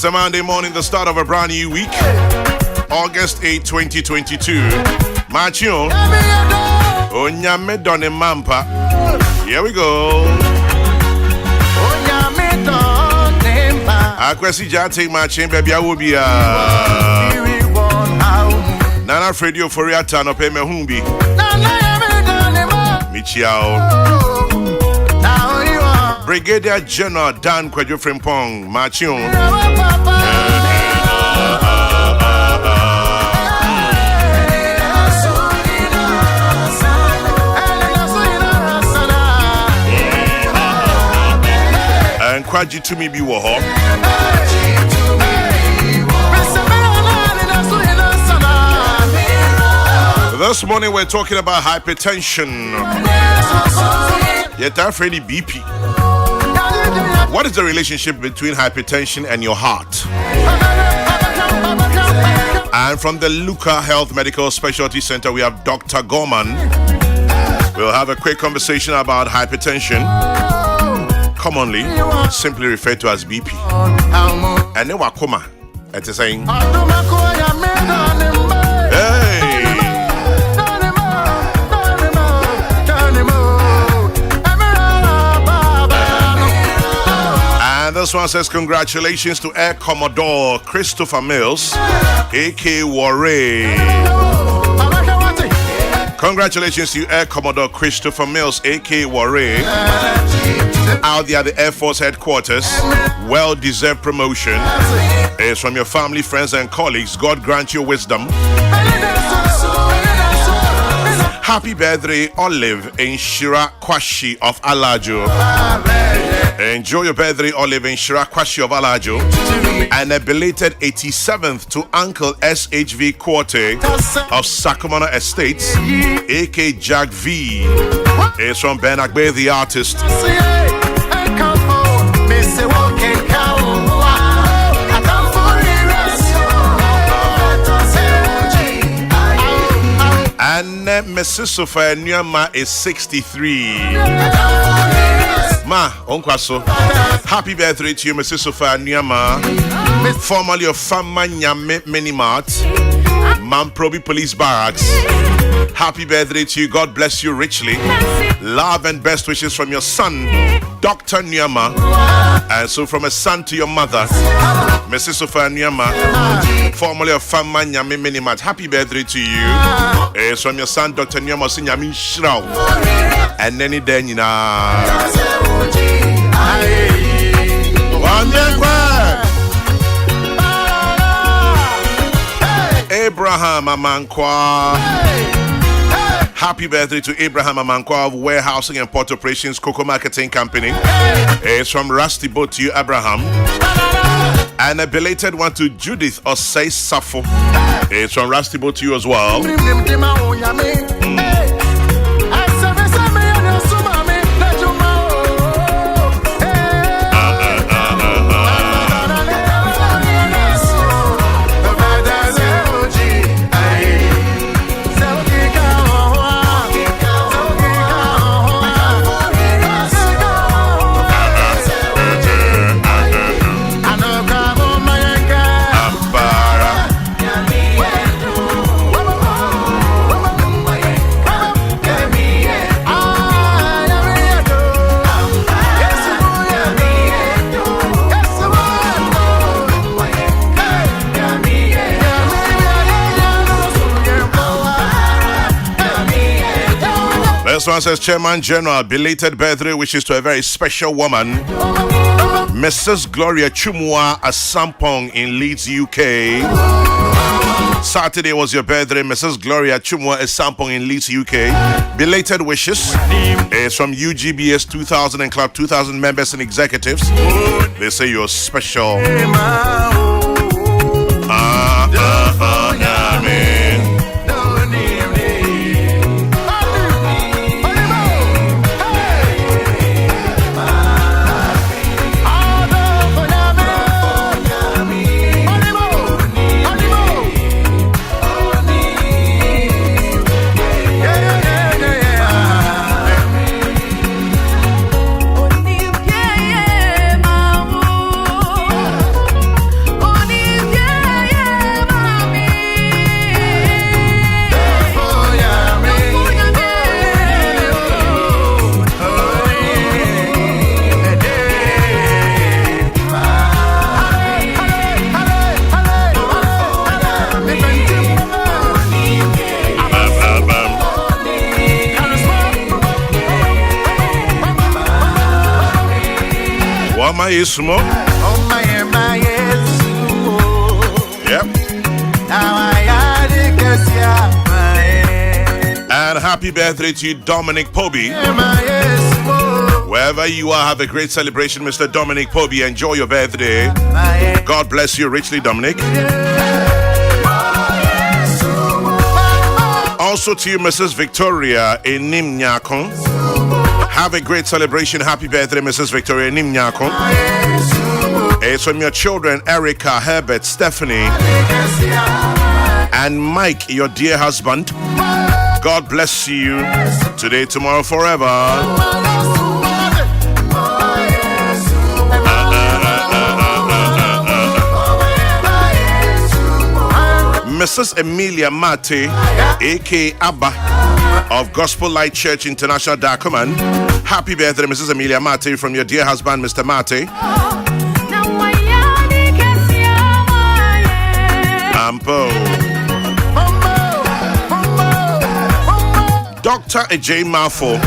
It's a Monday morning, the start of a brand new week. August 8, 2022. Machio. Onyame Done Mampa. Here we go. Onyame Done Mampa. Akwesi Jate Machin, baby, I will be Nana Fredio Foriata no pay me humbi. Michiao. Brigadier General Dan Kwadwo Frimpong Machio. And Kwaji to me be woho. This morning we're talking about hypertension. Yet afraid BP. What is the relationship between hypertension and your heart? And from the Luca Health Medical Specialty Center, we have Dr. Gorman. We'll have a quick conversation about hypertension, commonly simply referred to as BP. And then wakoma, it is saying, hey. And this one says, congratulations to Air Commodore Christopher Mills, A.K. Warray. Congratulations to Air Commodore Christopher Mills, A.K. Warray, out there at the Air Force headquarters. Well-deserved promotion. It's from your family, friends, and colleagues. God grant you wisdom. Happy birthday, Olive in Shira Kwashi of Alajo. Enjoy your birthday, Olive in Shira Kwashi of Alajo. And a belated 87th to Uncle SHV Quarter of Sacramento Estates, A.K. Jack V. It's from Ben Agbe, the artist. And Mrs. Sophia Nyama is 63. Ma, Onkwaso. Happy birthday to you, Mrs. Sophia Nyama. Formerly of Fama Nyame Minimart, Mamprobi Police Barracks. Happy birthday to you. God bless you richly. Love and best wishes from your son, Dr. Nyama. And so from a son to your mother, Mrs. Sophia Nyama, formerly of Fama Nyame Minimart. Happy birthday to you. It's from your son, Dr. Nyama Sinyamin Shrao. And then Abraham Amankwa. Happy birthday to Abraham Amankwa of Warehousing and Port Operations Cocoa Marketing Company. It's from Rusty Boat to you, Abraham. And a belated one to Judith Osei Safo. It's from Rusty Boat to you as well. This one says, Chairman General, belated birthday wishes to a very special woman, Mrs. Gloria Chumwa Asampong in Leeds, UK. Saturday was your birthday, Mrs. Gloria Chumwa Asampong in Leeds, UK. Belated wishes. It's from UGBS 2000 and Club 2000 members and executives. They say you're special. Yesmo. Yep. And happy birthday to you, Dominic Poby. Wherever you are, have a great celebration, Mr. Dominic Poby. Enjoy your birthday. God bless you richly, Dominic. Also to you, Mrs. Victoria Inimnyakon. Have a great celebration. Happy birthday, Mrs. Victoria Inimnyakon. It's from your children, Erica, Herbert, Stephanie, and Mike, your dear husband. God bless you today, tomorrow, forever. Mrs. Emilia Mate, aka Abba of Gospel Light Church International, Dacoman. Happy birthday, Mrs. Emilia Mate, from your dear husband, Mr. Mate. Ampo. Dr. J. Mafo.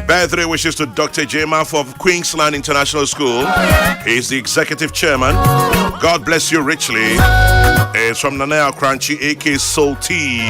Birthday wishes to Dr. J. Mafo of Queensland International School. He's the executive chairman. God bless you richly. It's from Nanaya Crunchy, aka Salty.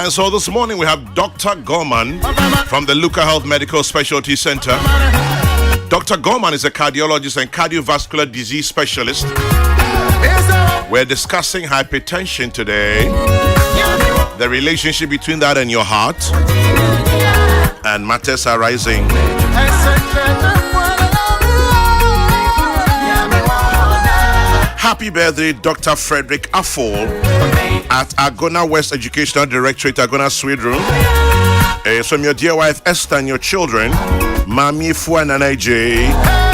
And so this morning we have Dr. Gorman from the Luca Health Medical Specialty Center. Dr. Gorman is a cardiologist and cardiovascular disease specialist. We're discussing hypertension today, the relationship between that and your heart, and matters arising. Happy birthday, Dr. Frederick Affol at Agona West Educational Directorate, Agona Sweden. It's from your dear wife Esther and your children, Mami Fuan and AJ.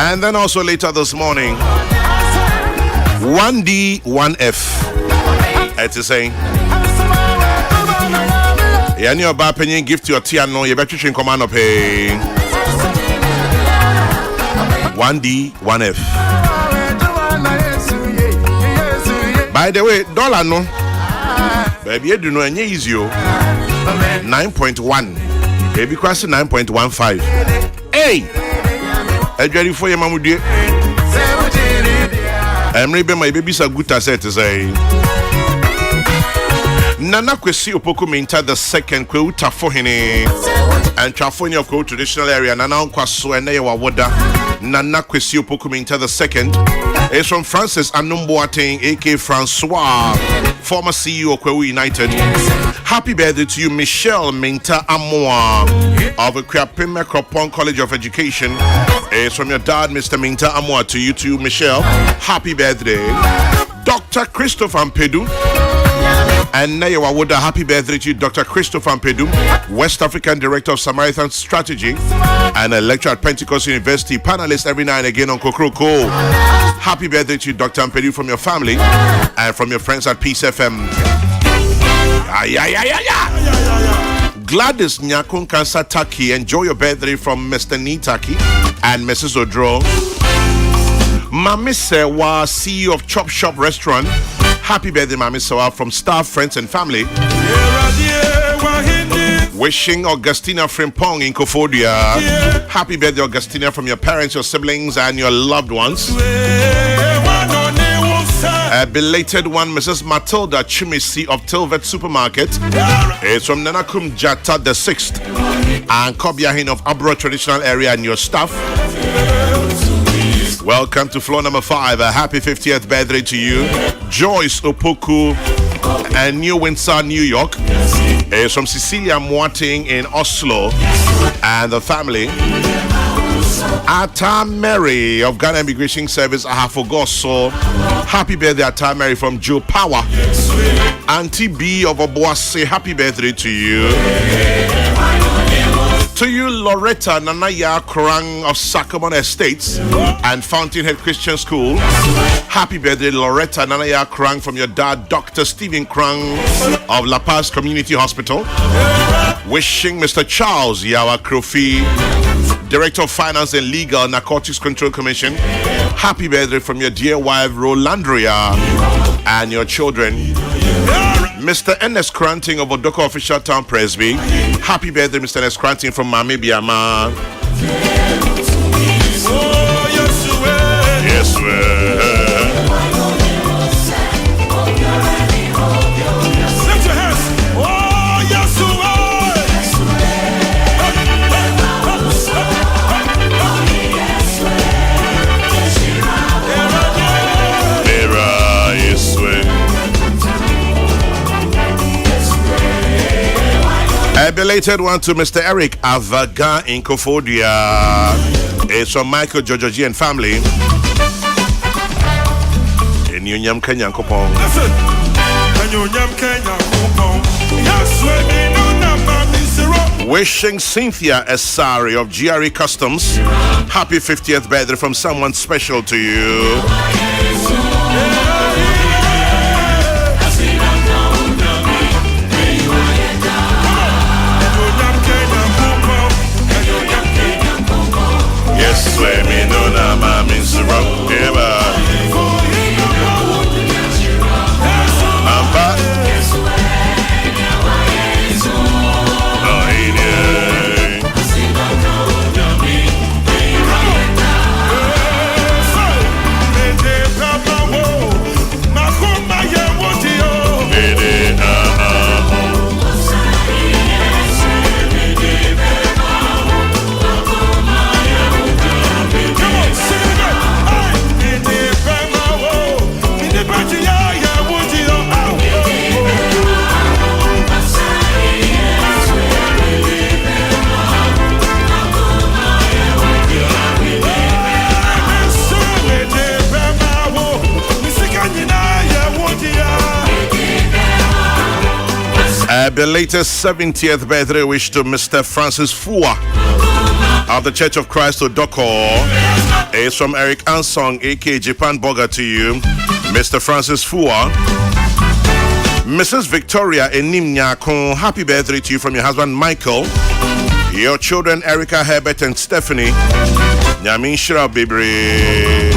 And then also later this morning, 1D, 1F. It's saying, yeah, you're about paying gift to your tea and no, you better change command of pay. 1D, 1F. By the way, dollar no, baby, you do know any easy 9.1, baby, cross 9.15. Hey. Ready for your mamudi. I'm ready, my baby's a good asset to say. Nana Kwesi Opoku Minta the second quota for hini and Trafonia of Ko traditional area. Nana Kwaso and Newa Wada. Nana Kwesi Opoku Minta the second is from Francis Anumboateng, aka Francois, former CEO of Kwewu United. Happy birthday to you, Michelle Minta Amoa of Kwapime Kropon College of Education. It's from your dad, Mr. Minta Amoa, to you too, Michelle. Happy birthday. Dr. Christopher Mpedu. And Nayawa Woda, happy birthday to you, Dr. Christopher Mpedu, West African Director of Samaritan Strategy and a lecturer at Pentecost University, panelist every now and again on Kokrokoo. Happy birthday to you, Dr. Mpedu, from your family and from your friends at Peace FM. Gladys Nyakun Kansa Taki, enjoy your birthday from Mr. Nitaki and Mrs. Odro. Mami Sewa, CEO of Chop Shop Restaurant. Happy birthday, Mami Sewa, from staff, friends, and family. Wishing Augustina Frimpong in Kofodia. Happy birthday, Augustina, from your parents, your siblings, and your loved ones. A belated one, Mrs. Matilda Chimisi of Tilvet Supermarket. It's from Nanakum Jata the 6th and Kobiahin of Abro Traditional Area and your staff. Welcome to floor number 5. A happy 50th birthday to you. Joyce Opoku and New Windsor, New York. It's from Cecilia Moating in Oslo and the family. Ata Mary of Ghana Immigration Service, I have forgot. So happy birthday, Ata Mary from Joe Power. Auntie B of Obuasi, happy birthday to you. To you, Loretta Nanaya Krang of Sacramento Estates and Fountainhead Christian School. Happy birthday, Loretta Nanaya Krang, from your dad, Dr. Stephen Krang of La Paz Community Hospital. Wishing Mr. Charles Yawa Krofi, Director of Finance and Legal, Narcotics Control Commission. Happy birthday from your dear wife, Rolandria, and your children. Mr. Ernest Cranting of Odoko Official Town Presby. Happy birthday, Mr. Ernest Cranting from Mami Biama. Yes, A belated one to Mr. Eric Avaga in Kofodia. It's from Michael Jojoji and family. In Union Kenya Kopong. Wishing Cynthia Esari of GRE Customs happy 50th birthday from someone special to you. Yes, let me know now, my means to rock. I'm back. The latest 70th birthday wish to Mr. Francis Fua of the Church of Christ Odoko. It's from Eric Ansong, aka Japan Boga, to you, Mr. Francis Fua. Mrs. Victoria Enimnyakon, happy birthday to you from your husband Michael. Your children Erica, Herbert, and Stephanie. Nyamin Shira Bibri.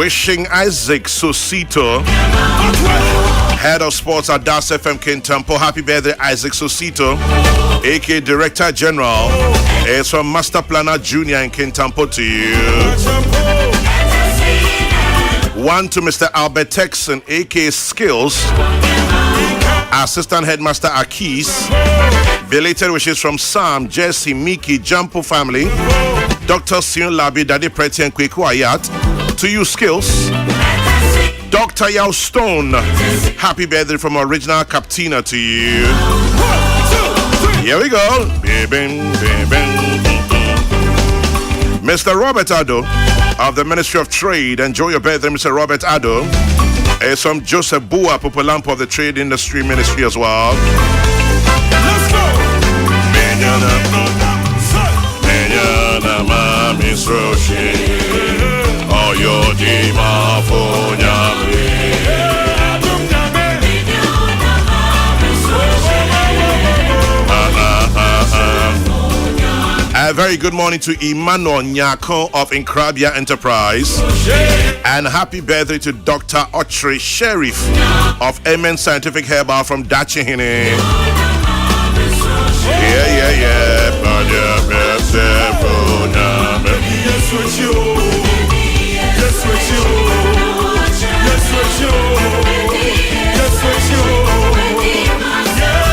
Wishing Isaac Sosito, Head of Sports at Das FM Kintampo, happy birthday Isaac Sosito, aka Director General. It's from Master Planner Junior in Kintampo to you. One to Mr. Albert Texan, aka Skills, Assistant Headmaster Akis. Belated wishes from Sam, Jesse, Miki, Jampo family. Dr. Sion Labi, Daddy Pretty and Kweku Ayat. To you, Skills. Dr. Yao Stone, happy birthday from Original Captina to you. Here we go. Mr. Robert Ado of the Ministry of Trade. Enjoy your birthday, Mr. Robert Ado. It's from Joseph Bua Popolampo of the Trade Industry Ministry as well. Let's go. A very good morning to Emmanuel Nyako of Inkrabia Enterprise. And happy birthday to Dr. Ochre Sheriff of Amen Scientific Herbal from Dachihine.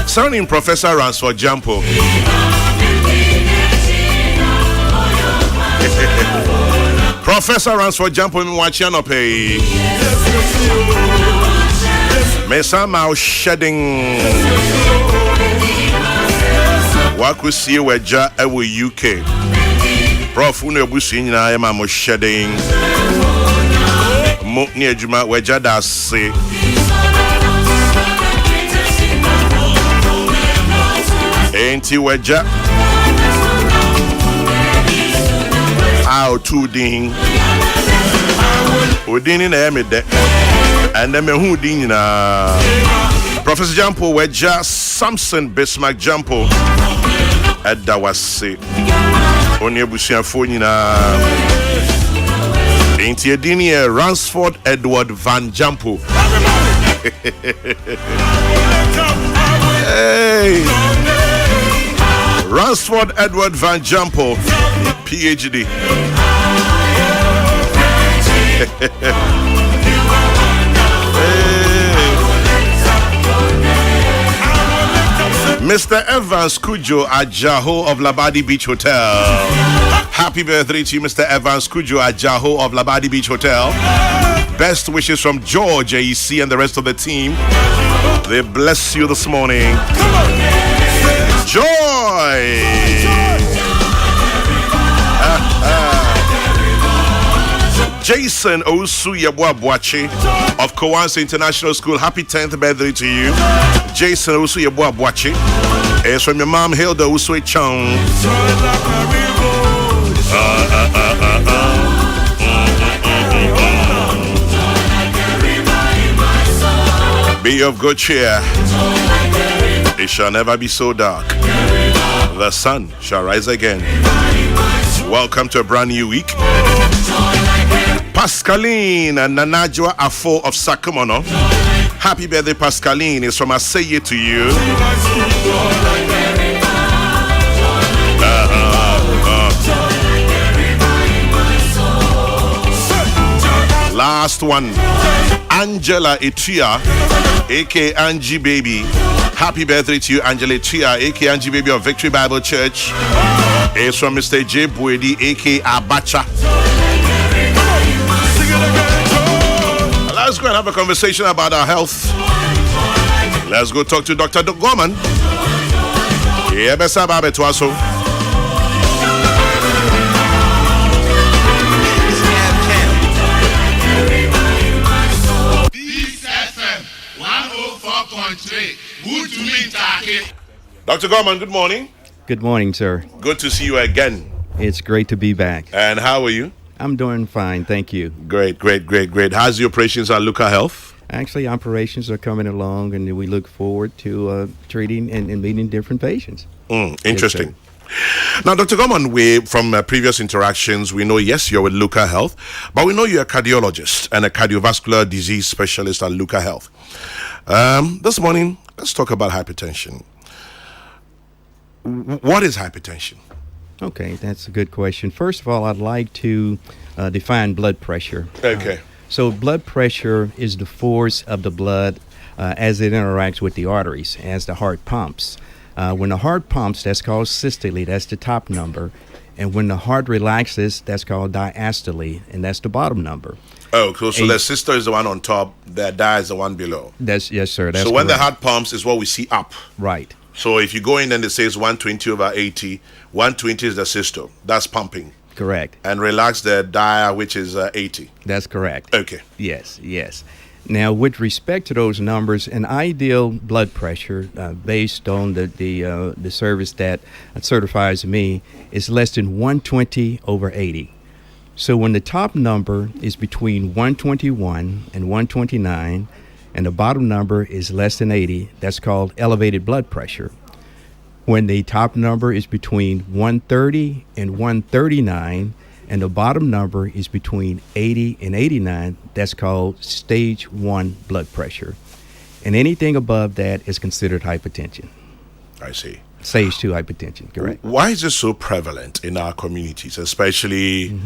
Sounding Professor Ransford Jampo. Professor Ransford Jampo in Wachiano Pay. Mesama shedding. What we see weja ewe UK. Prof Uno Busin na ema mo shedding. Mo ni ejuma weja da se. Enti weja. How to ding. Udini na emide. And then who ding na. Professor Jampo weja Samson Bismarck Jampo. Edda wase. Oni ebusuafo nyina. Enti edini Ransford Edward Van Jampo. Hey. Ransford Edward Van Jampo, PhD. Mr. Evans Kujo Ajaho of Labadi Beach Hotel. Happy birthday to you, Mr. Evans Kujo Ajaho of Labadi Beach Hotel. Best wishes from George AEC and the rest of the team. They bless you this morning. Joy! Jason Osuya Bwabwachi of Kowansa International School. Happy 10th birthday to you. Jason Osuya Bwabwachi. It's from your mom, Hilda Usui Chong. Be of good cheer. It shall never be so dark. The sun shall rise again. Welcome to a brand new week. Pascaline and Nanajwa Afo of Sakamono. Happy birthday, Pascaline. It's from Aseye to you. Last one. Angela Etria, aka Angie Baby. Happy birthday to you, Angela Etria, aka Angie Baby of Victory Bible Church. It's from Mr. J. Buedi, aka Abacha. Let's go and have a conversation about our health. Let's go talk to Dr. Gorman. Yeah, besa babe tuaso. Dr. Gorman, good morning. Good morning, sir. Good to see you again. It's great to be back. And how are you? I'm doing fine, thank you. Great. How's the operations at Luca Health? Actually, operations are coming along, and we look forward to treating and meeting different patients. Interesting. Yes, now, Dr. Gorman, from previous interactions, we know, yes, you're with Luca Health, but we know you're a cardiologist and a cardiovascular disease specialist at Luca Health. This morning, let's talk about hypertension. What is hypertension? Okay, that's a good question. First of all, I'd like to define blood pressure. Okay. So blood pressure is the force of the blood as it interacts with the arteries, as the heart pumps. When the heart pumps, that's called systole, that's the top number. And when the heart relaxes, that's called diastole, and that's the bottom number. Oh, cool. So the systole is the one on top, the dia is the one below. Yes, sir. That's so when correct. the heart pumps is what we see up. Right. So if you go in and it says 120/80, 120 is the systole. That's pumping. Correct. And relax the dia, which is 80. That's correct. Okay. Yes. Now, with respect to those numbers, an ideal blood pressure, based on the service that certifies me, is less than 120/80. So when the top number is between 121 and 129, and the bottom number is less than 80, that's called elevated blood pressure. When the top number is between 130 and 139, and the bottom number is between 80 and 89, that's called stage 1 blood pressure. And anything above that is considered hypertension. I see. Stage 2 hypertension, correct. Why is this so prevalent in our communities, especially,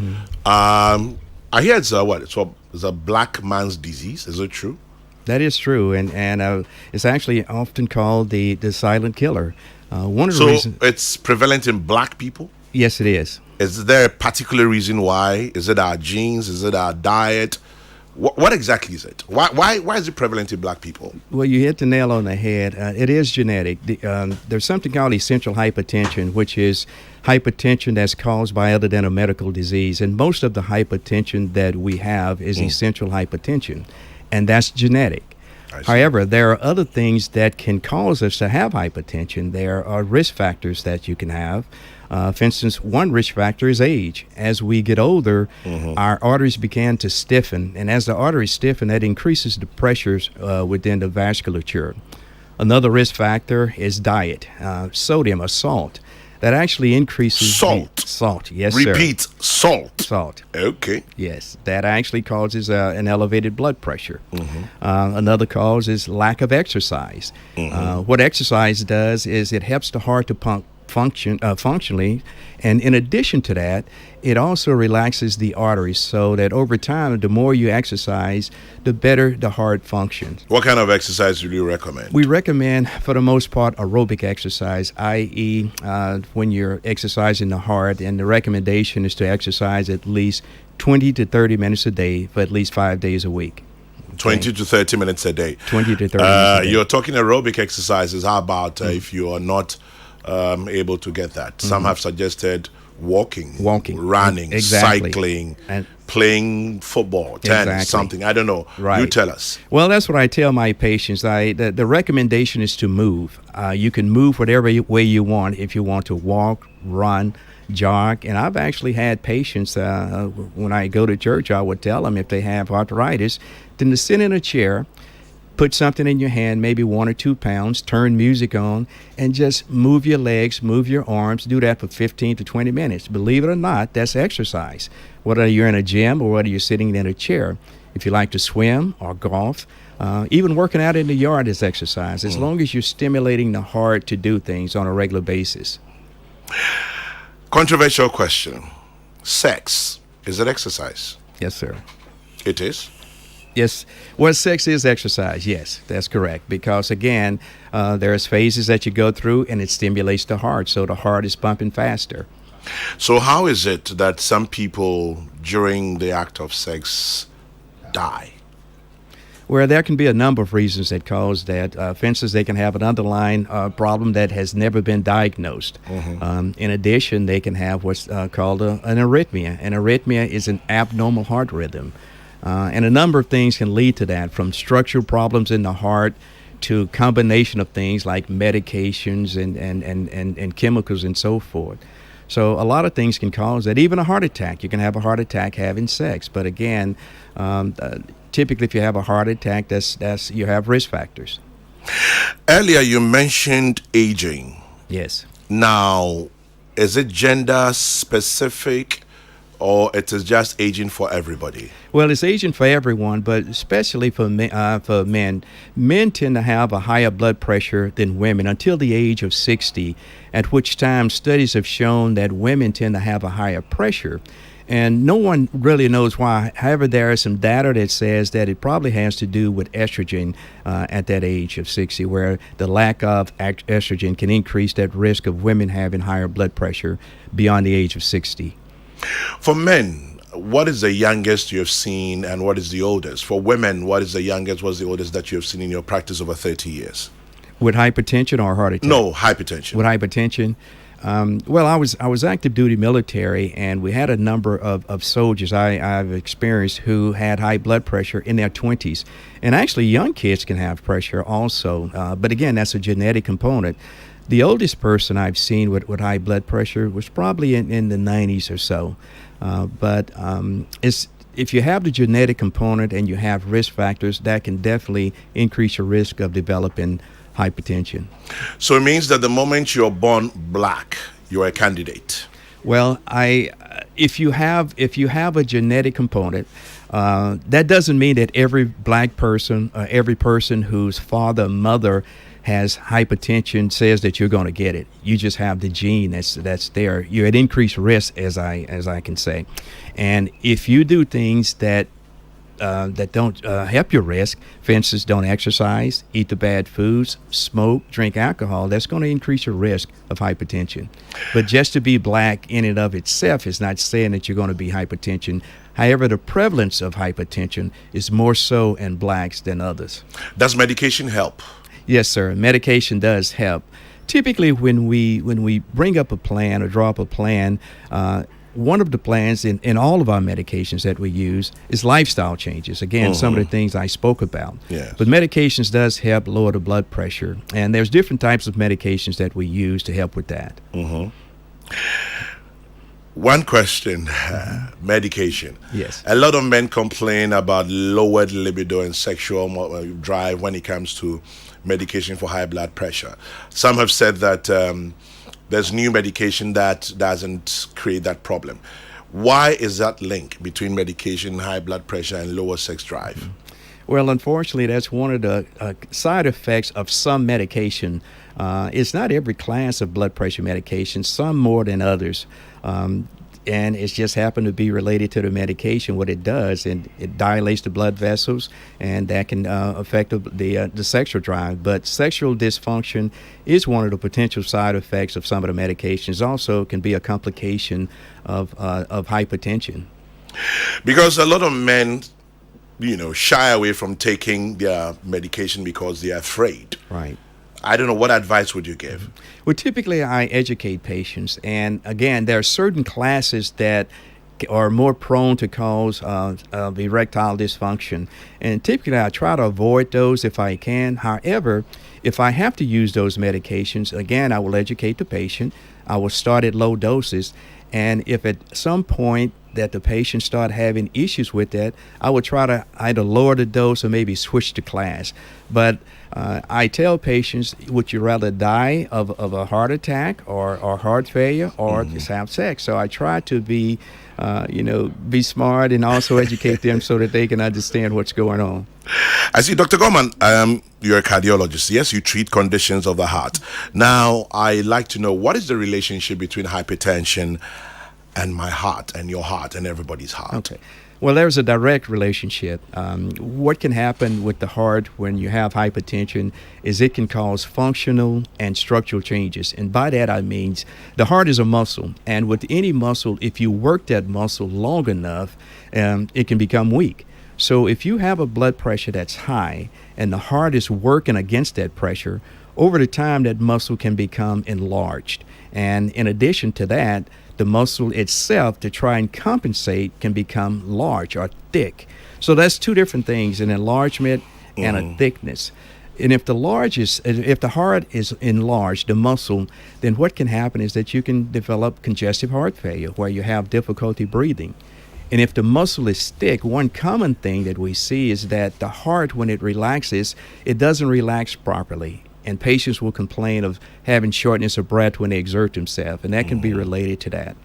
I hear it's it's a black man's disease. Is it true? That is true, and it's actually often called the silent killer. One of the reasons. So it's prevalent in black people? Yes, it is. Is there a particular reason why? Is it our genes? Is it our diet? What exactly is it? Why is it prevalent in black people? Well, you hit the nail on the head. It is genetic. There's something called essential hypertension, which is hypertension that's caused by other than a medical disease. And most of the hypertension that we have is essential hypertension, and that's genetic. However, there are other things that can cause us to have hypertension. There are risk factors that you can have. For instance, one risk factor is age. As we get older, our arteries begin to stiffen, and as the arteries stiffen, that increases the pressures within the vasculature. Another risk factor is diet, sodium or salt. That actually increases salt. Yes, Repeat, sir. Salt. Okay. Yes, that actually causes an elevated blood pressure. Another cause is lack of exercise. What exercise does is it helps the heart to pump functionally, and in addition to that, it also relaxes the arteries, so that over time, the more you exercise, the better the heart functions. What kind of exercise do you recommend? We recommend, for the most part, aerobic exercise, i.e., when you're exercising the heart, and the recommendation is to exercise at least 20 to 30 minutes a day for at least 5 days a week. 20 to 30 minutes a day. 20 to 30 minutes a day. You're talking aerobic exercises. How about if you are not able to get that? Some have suggested walking, running, cycling, and playing football, tennis, something. I don't know. Right. You tell us. Well, that's what I tell my patients. The recommendation is to move. You can move whatever way you want. If you want to walk, run, jog. And I've actually had patients, when I go to church, I would tell them if they have arthritis, then to sit in a chair, put something in your hand, maybe 1 or 2 pounds, turn music on, and just move your legs, move your arms. Do that for 15 to 20 minutes. Believe it or not, that's exercise. Whether you're in a gym or whether you're sitting in a chair. If you like to swim or golf, even working out in the yard is exercise, as long as you're stimulating the heart to do things on a regular basis. Controversial question. Sex, is it exercise? Yes, sir. It is? Yes. Well, sex is exercise. Yes, that's correct. Because, again, there's phases that you go through, and it stimulates the heart, so the heart is pumping faster. So how is it that some people, during the act of sex, die? Well, there can be a number of reasons that cause that. For instance, they can have an underlying problem that has never been diagnosed. In addition, they can have what's called an arrhythmia. An arrhythmia is an abnormal heart rhythm. And a number of things can lead to that, from structural problems in the heart to combination of things like medications and chemicals and so forth. So a lot of things can cause that. Even a heart attack. You can have a heart attack having sex. But again, typically if you have a heart attack, that's you have risk factors. Earlier you mentioned aging. Yes. Now, is it gender specific, or it is just aging for everybody? Well, it's aging for everyone, but especially for men. Men tend to have a higher blood pressure than women until the age of 60, at which time studies have shown that women tend to have a higher pressure. And no one really knows why. However, there is some data that says that it probably has to do with estrogen at that age of 60, where the lack of estrogen can increase that risk of women having higher blood pressure beyond the age of 60. For men, what is the youngest you have seen, and what is the oldest? For women, what is the youngest, what's the oldest that you have seen in your practice over 30 years? With hypertension or heart attack? No, hypertension. With hypertension? Well, I was active duty military, and we had a number of soldiers I've experienced who had high blood pressure in their 20s. And actually, young kids can have pressure also. But again, that's a genetic component. The oldest person I've seen with high blood pressure was probably in the 90s or so. But if you have the genetic component and you have risk factors, that can definitely increase your risk of developing hypertension. So it means that the moment you're born black, you're a candidate. Well, if you have a genetic component, that doesn't mean that every black person, every person whose father, mother has hypertension says that you're going to get it. You just have the gene that's there. You're at increased risk, as I can say. And if you do things that don't help your risk, for instance, don't exercise, eat the bad foods, smoke, drink alcohol, that's going to increase your risk of hypertension. But just to be black in and of itself is not saying that you're going to be hypertension. However, the prevalence of hypertension is more so in blacks than others. Does medication help? Yes, sir. Medication does help. Typically, when we bring up a plan or draw up a plan, one of the plans in all of our medications that we use is lifestyle changes. Again, some of the things I spoke about. Yes. But medications does help lower the blood pressure, and there's different types of medications that we use to help with that. One question, medication. Yes. A lot of men complain about lowered libido and sexual drive when it comes to medication for high blood pressure. Some have said that there's new medication that doesn't create that problem. Why is that link between medication, high blood pressure, and lower sex drive? Well, unfortunately, that's one of the side effects of some medication. It's not every class of blood pressure medication, some more than others. And it's just happened to be related to the medication, what it does, and it dilates the blood vessels, and that can affect the sexual drive. But sexual dysfunction is one of the potential side effects of some of the medications. Also can be a complication of hypertension. Because a lot of men, shy away from taking their medication because they are afraid. Right. I don't know, what advice would you give? Well, typically I educate patients, and again, there are certain classes that are more prone to cause of erectile dysfunction, and typically I try to avoid those if I can. However, if I have to use those medications, again, I will educate the patient. I will start at low doses, and if at some point that the patient start having issues with that, I will try to either lower the dose or maybe switch the class. But I tell patients, would you rather die of a heart attack or heart failure or just have sex? So I try to be smart and also educate them so that they can understand what's going on. I see, Dr. Gorman, you're a cardiologist. Yes, you treat conditions of the heart. Now, I like to know, what is the relationship between hypertension and my heart and your heart and everybody's heart? Okay. Well, there's a direct relationship. What can happen with the heart when you have hypertension is it can cause functional and structural changes. And by that, I mean the heart is a muscle. And with any muscle, if you work that muscle long enough, it can become weak. So if you have a blood pressure that's high and the heart is working against that pressure, over the time that muscle can become enlarged. And in addition to that, the muscle itself, to try and compensate, can become large or thick. So that's two different things, an enlargement and a thickness. And if the heart is enlarged, the muscle, then what can happen is that you can develop congestive heart failure, where you have difficulty breathing. And if the muscle is thick, one common thing that we see is that the heart, when it relaxes, it doesn't relax properly. And patients will complain of having shortness of breath when they exert themselves, and that can be related to that.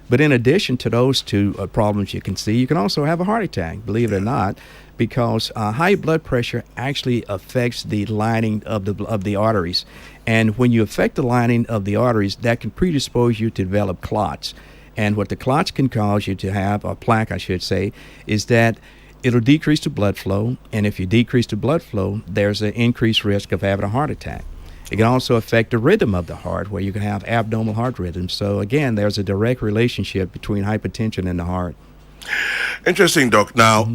But in addition to those two problems you can see, you can also have a heart attack, believe it or not, because high blood pressure actually affects the lining of the arteries. And when you affect the lining of the arteries, that can predispose you to develop clots. And what the clots can cause you to have, or plaque I should say, is that it'll decrease the blood flow, and if you decrease the blood flow, there's an increased risk of having a heart attack. It can also affect the rhythm of the heart, where you can have abnormal heart rhythms. So again, there's a direct relationship between hypertension and the heart. Interesting, Doc. Now,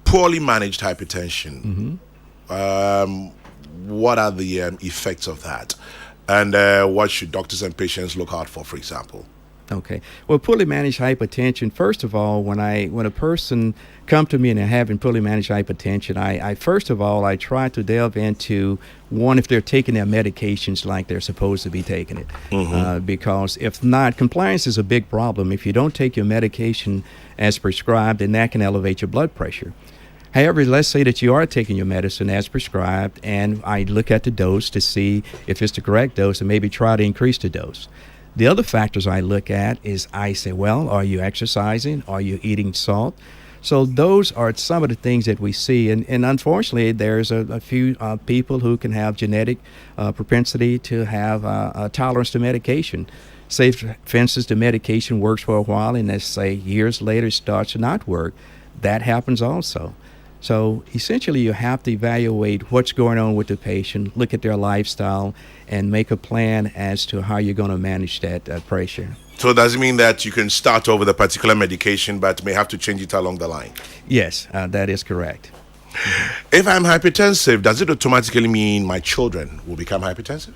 poorly managed hypertension, what are the effects of that? And what should doctors and patients look out for example? Okay. Well, poorly managed hypertension, first of all, when a person come to me and they're having poorly managed hypertension, I first of all, I try to delve into, one, if they're taking their medications like they're supposed to be taking it. Because if not, compliance is a big problem. If you don't take your medication as prescribed, then that can elevate your blood pressure. However, let's say that you are taking your medicine as prescribed, and I look at the dose to see if it's the correct dose and maybe try to increase the dose. The other factors I look at is I say, well, are you exercising? Are you eating salt? So those are some of the things that we see. And unfortunately, there's a few people who can have genetic propensity to have a tolerance to medication. Say, for instance, the medication works for a while, and let's say years later it starts to not work. That happens also. So essentially, you have to evaluate what's going on with the patient, look at their lifestyle, and make a plan as to how you're going to manage that pressure. So does it mean that you can start over the particular medication but may have to change it along the line? Yes, that is correct. If I'm hypertensive, does it automatically mean my children will become hypertensive?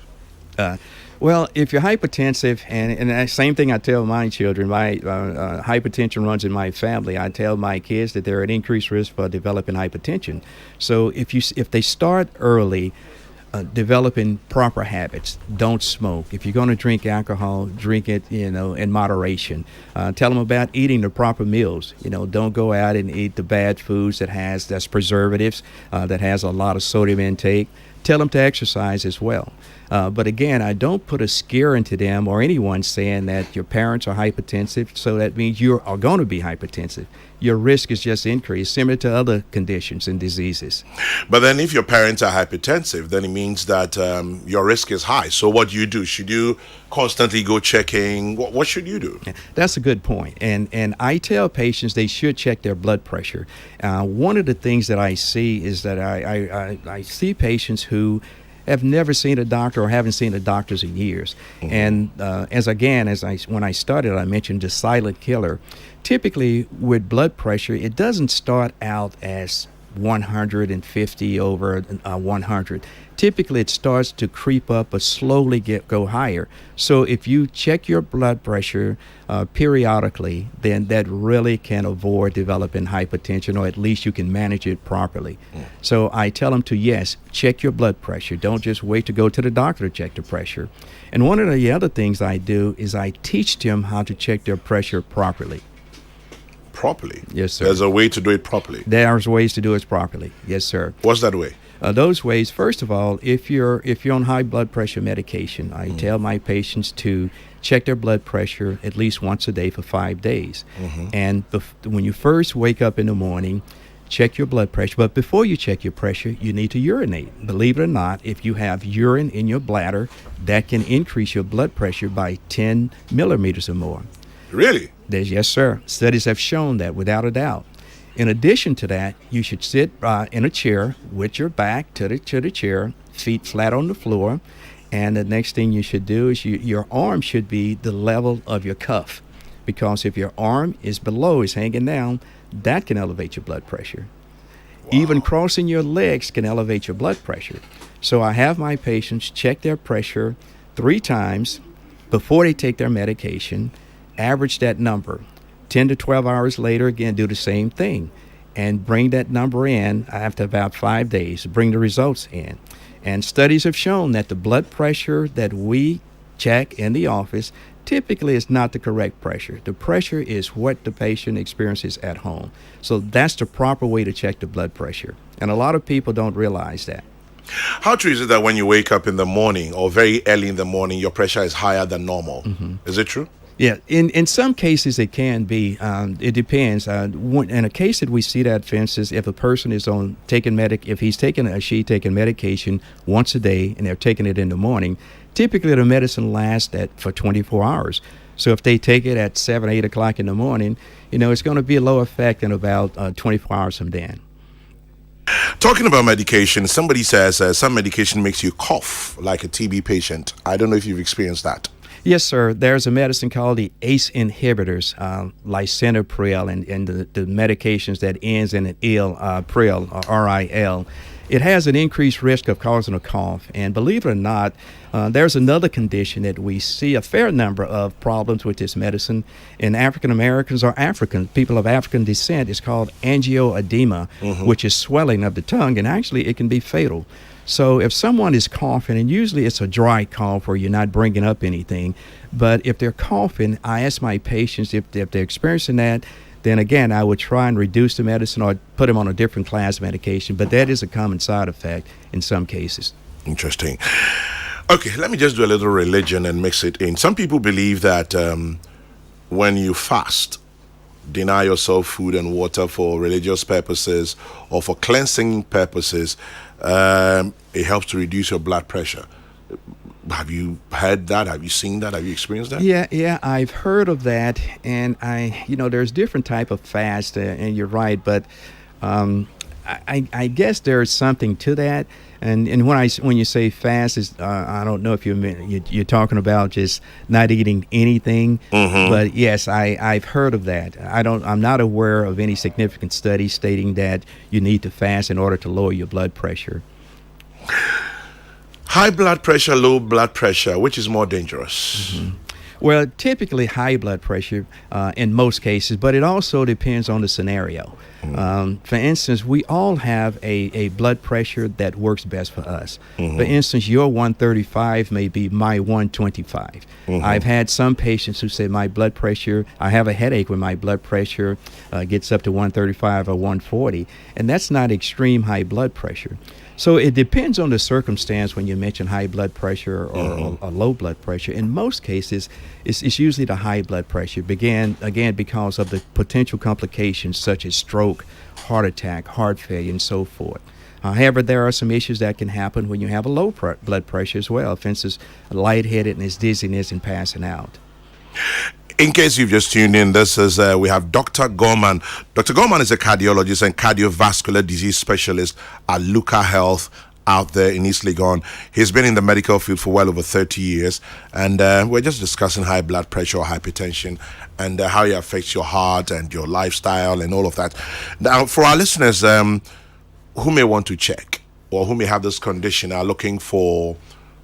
Well, if you're hypertensive, and the same thing I tell my children, my hypertension runs in my family. I tell my kids that they're at increased risk for developing hypertension. So if they start early, developing proper habits, don't smoke. If you're going to drink alcohol, drink it, in moderation. Tell them about eating the proper meals. Don't go out and eat the bad foods that's preservatives, that has a lot of sodium intake. Tell them to exercise as well. But again, I don't put a scare into them or anyone saying that your parents are hypertensive, so that means you are going to be hypertensive. Your risk is just increased, similar to other conditions and diseases. But then if your parents are hypertensive, then it means that your risk is high. So what do you do? Should you constantly go checking? What should you do? That's a good point. And I tell patients they should check their blood pressure. One of the things that I see is that I see patients who have never seen a doctor or haven't seen a doctor in years. Mm-hmm. And when I started, I mentioned the silent killer. Typically, with blood pressure, it doesn't start out as 150 over 100. Typically, it starts to creep up but slowly go higher. So if you check your blood pressure periodically, then that really can avoid developing hypertension, or at least you can manage it properly. So I tell them to, yes, check your blood pressure. Don't just wait to go to the doctor to check the pressure. And one of the other things I do is I teach them how to check their pressure properly. Properly? Yes, sir. There's a way to do it properly? There's ways to do it properly. Yes, sir. What's that way? Those ways, first of all, if you're on high blood pressure medication, I tell my patients to check their blood pressure at least once a day for 5 days. Mm-hmm. And when you first wake up in the morning, check your blood pressure. But before you check your pressure, you need to urinate. Believe it or not, if you have urine in your bladder, that can increase your blood pressure by 10 millimeters or more. Really? Yes, sir. Studies have shown that without a doubt. In addition to that, you should sit in a chair with your back to the chair, feet flat on the floor, and the next thing you should do is your arm should be the level of your cuff, because if your arm is hanging down, that can elevate your blood pressure. Wow. Even crossing your legs can elevate your blood pressure. So I have my patients check their pressure 3 times before they take their medication, average that number. 10 to 12 hours later, again, do the same thing and bring that number in after about 5 days, bring the results in. And studies have shown that the blood pressure that we check in the office typically is not the correct pressure. The pressure is what the patient experiences at home. So that's the proper way to check the blood pressure. And a lot of people don't realize that. How true is it that when you wake up in the morning or very early in the morning, your pressure is higher than normal? Mm-hmm. Is it true? Yeah, in some cases it can be. It depends. In a case that we see that, for instance, if a person is if he's taking or she taking medication once a day and they're taking it in the morning, typically the medicine lasts for 24 hours. So if they take it at 7, 8 o'clock in the morning, it's going to be a low effect in about 24 hours from then. Talking about medication, somebody says some medication makes you cough like a TB patient. I don't know if you've experienced that. Yes, sir. There's a medicine called the ACE inhibitors, lisinopril, and the medications that ends in an il, pril, or RIL. It has an increased risk of causing a cough. And believe it or not, there's another condition that we see a fair number of problems with this medicine in African Americans or people of African descent. It's called angioedema, which is swelling of the tongue, and actually it can be fatal. So if someone is coughing, and usually it's a dry cough where you're not bringing up anything, but if they're coughing, I ask my patients if they're experiencing that, then again, I would try and reduce the medicine or put him on a different class of medication. But that is a common side effect in some cases. Interesting. Okay, let me just do a little religion and mix it in. Some people believe that when you fast, deny yourself food and water for religious purposes or for cleansing purposes, it helps to reduce your blood pressure. Have you heard that? Have you seen that? Have you experienced that? Yeah, I've heard of that, and there's different type of fast, and you're right, but I guess there's something to that. And when you say fast, is I don't know if you're talking about just not eating anything, but yes, I've heard of that. I'm not aware of any significant studies stating that you need to fast in order to lower your blood pressure. High blood pressure, low blood pressure, which is more dangerous? Well, typically high blood pressure in most cases, but it also depends on the scenario. For instance, we all have a blood pressure that works best for us. For instance, your 135 may be my 125. I've had some patients who say I have a headache when my blood pressure gets up to 135 or 140, and that's not extreme high blood pressure. So it depends on the circumstance when you mention high blood pressure or low blood pressure. In most cases, it's usually the high blood pressure, again, because of the potential complications such as stroke, heart attack, heart failure, and so forth. However, there are some issues that can happen when you have a low blood pressure as well. For instance, lightheadedness, dizziness, and passing out. In case you've just tuned in, this is we have Dr. Gorman. Dr. Gorman is a cardiologist and cardiovascular disease specialist at Luca Health out there in East Legon. He's been in the medical field for well over 30 years, and we're just discussing high blood pressure or hypertension and how it affects your heart and your lifestyle and all of that. Now, for our listeners who may want to check or who may have this condition, are looking for,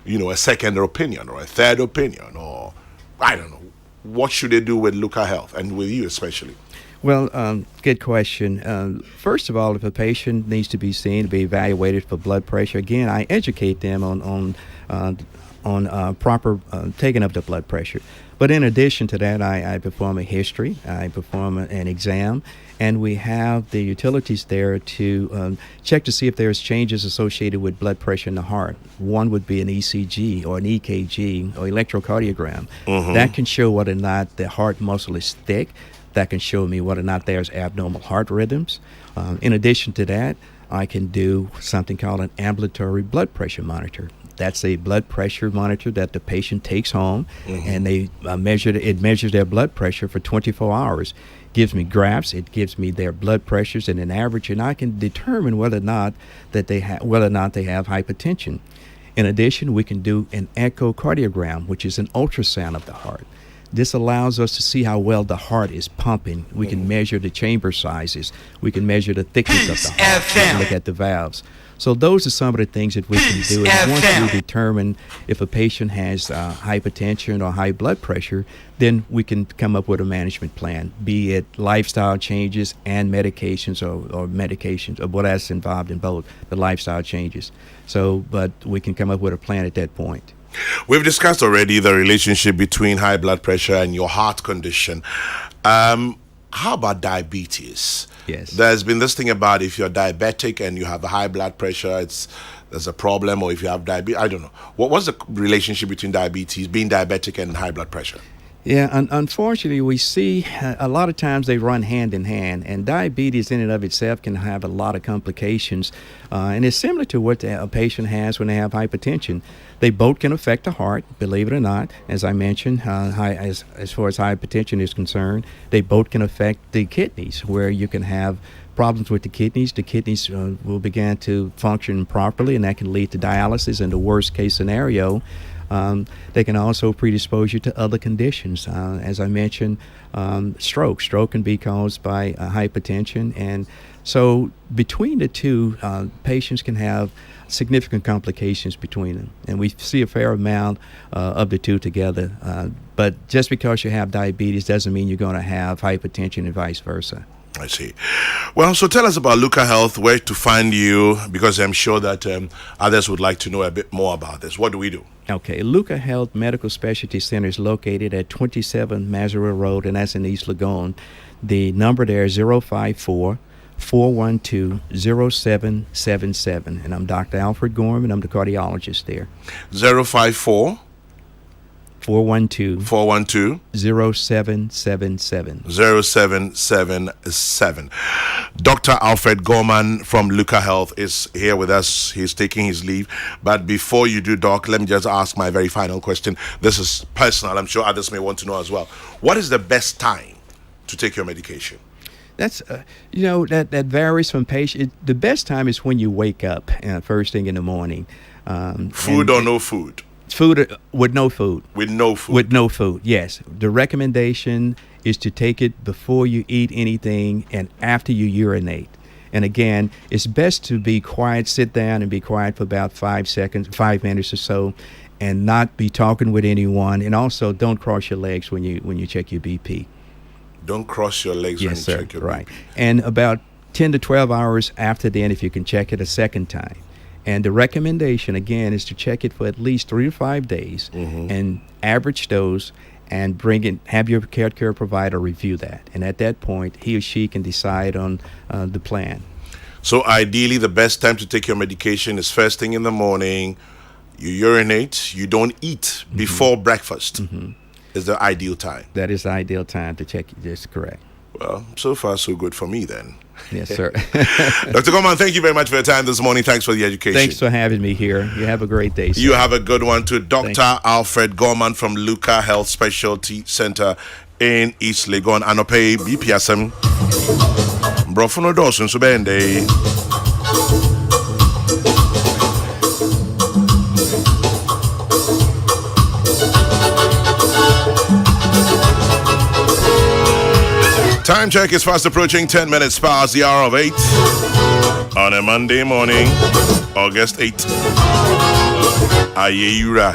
a second opinion or a third opinion, or I don't know, what should they do with Luca Health and with you especially? Well, good question. First of all, if a patient needs to be seen, to be evaluated for blood pressure, again, I educate them on proper taking of the blood pressure. But in addition to that, I perform a history, I perform an exam, and we have the utilities there to check to see if there's changes associated with blood pressure in the heart. One would be an ECG or an EKG or electrocardiogram. That can show whether or not the heart muscle is thick. That can show me whether or not there's abnormal heart rhythms. In addition to that, I can do something called an ambulatory blood pressure monitor. That's a blood pressure monitor that the patient takes home, and they measures their blood pressure for 24 hours. Gives me graphs, it gives me their blood pressures and an average, and I can determine whether or not they have hypertension. In addition, we can do an echocardiogram, which is an ultrasound of the heart. This allows us to see how well the heart is pumping. We can measure the chamber sizes. We can measure the thickness of the heart. We can look at the valves. So those are some of the things that we can do. And once we determine if a patient has hypertension or high blood pressure, then we can come up with a management plan, be it lifestyle changes and medications or medications, or what that's involved in both, the lifestyle changes. But we can come up with a plan at that point. We've discussed already the relationship between high blood pressure and your heart condition. How about diabetes? Yes. There's been this thing about if you're diabetic and you have a high blood pressure, there's a problem, or if you have diabetes, I don't know. What's the relationship between diabetes, being diabetic, and high blood pressure? Yeah, unfortunately, we see a lot of times they run hand in hand, and diabetes in and of itself can have a lot of complications, and it's similar to what a patient has when they have hypertension. They both can affect the heart, believe it or not. As I mentioned, as far as hypertension is concerned, they both can affect the kidneys, where you can have problems with the kidneys. The kidneys will begin to function properly, and that can lead to dialysis in the worst case scenario. They can also predispose you to other conditions. As I mentioned, stroke. Stroke can be caused by hypertension. And so between the two, patients can have significant complications between them. And we see a fair amount of the two together. But just because you have diabetes doesn't mean you're going to have hypertension and vice versa. I see. Well, so tell us about Luca Health, where to find you, because I'm sure that others would like to know a bit more about this. What do we do? Okay, Luca Health Medical Specialty Center is located at 27 Mazarin Road, and that's in East Legon. The number there is 054-412-0777. And I'm Dr. Alfred Gorman. I'm the cardiologist there. 054 412 412 0777. 0777. Dr. Alfred Gorman from Luca Health is here with us. He's taking his leave. But before you do, Doc, let me just ask my very final question. This is personal. I'm sure others may want to know as well. What is the best time to take your medication? That's, that varies from patient. The best time is when you wake up first thing in the morning. Food or no food? Food with no food. With no food. With no food, yes. The recommendation is to take it before you eat anything and after you urinate. And again, it's best to be quiet, sit down and be quiet for about 5 minutes or so, and not be talking with anyone. And also, don't cross your legs when you check your BP. Don't cross your legs when you check your BP. Right. And about 10 to 12 hours after then, if you can check it a second time. And the recommendation, again, is to check it for at least 3 to 5 days and average those and have your care provider review that. And at that point, he or she can decide on the plan. So ideally, the best time to take your medication is first thing in the morning. You urinate, you don't eat before breakfast. Is the ideal time. That is the ideal time to check. That's correct. Well, so far so good for me then. Yes, sir. Dr. Gorman, thank you very much for your time this morning. Thanks for the education. Thanks for having me here. You have a great day, sir. You have a good one too. Dr. Alfred Gorman from Luca Health Specialty Center in East Legon. Anope BPSM. Brofono Dawson Subende. Time check is fast approaching 10 minutes past the hour of 8 on a Monday morning, August 8. Ayeyura.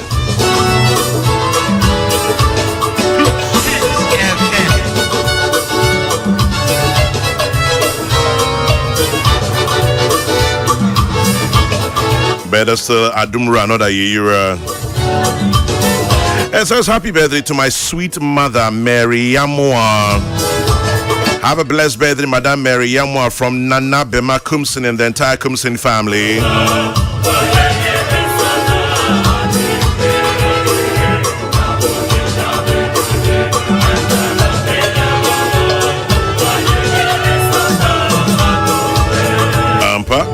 Better still, Adumra, not Ayeyura. It says happy birthday to my sweet mother, Mary Yamwa. Have a blessed birthday, Madame Mary Yamwa from Nana Bema Kumsin and the entire Kumsin family. Ampa.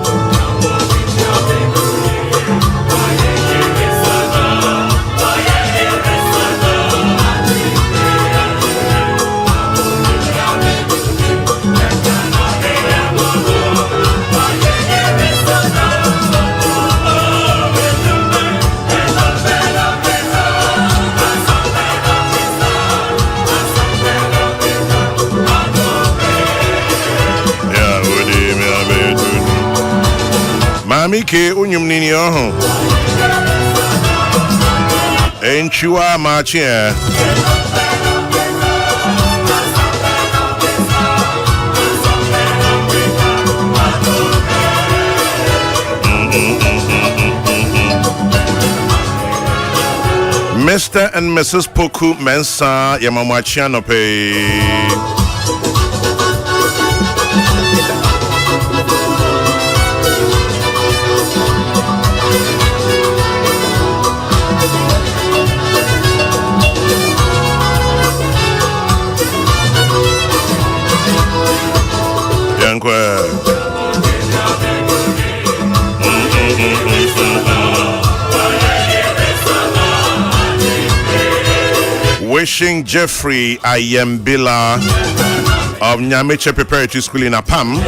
Mike unyum nini oho enchua machia Mr. and Mrs. Poku Mensa Yamamachiano pay. Wishing Jeffrey Ayembila of Nyamiche Preparatory School in Apam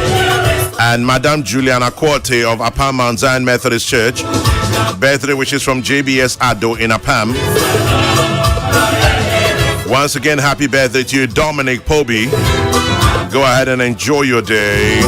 and Madame Juliana Corte of Apam Mount Zion Methodist Church birthday wishes from JBS Ado in Apam. Once again, happy birthday to you, Dominic Poby. Go ahead and enjoy your day.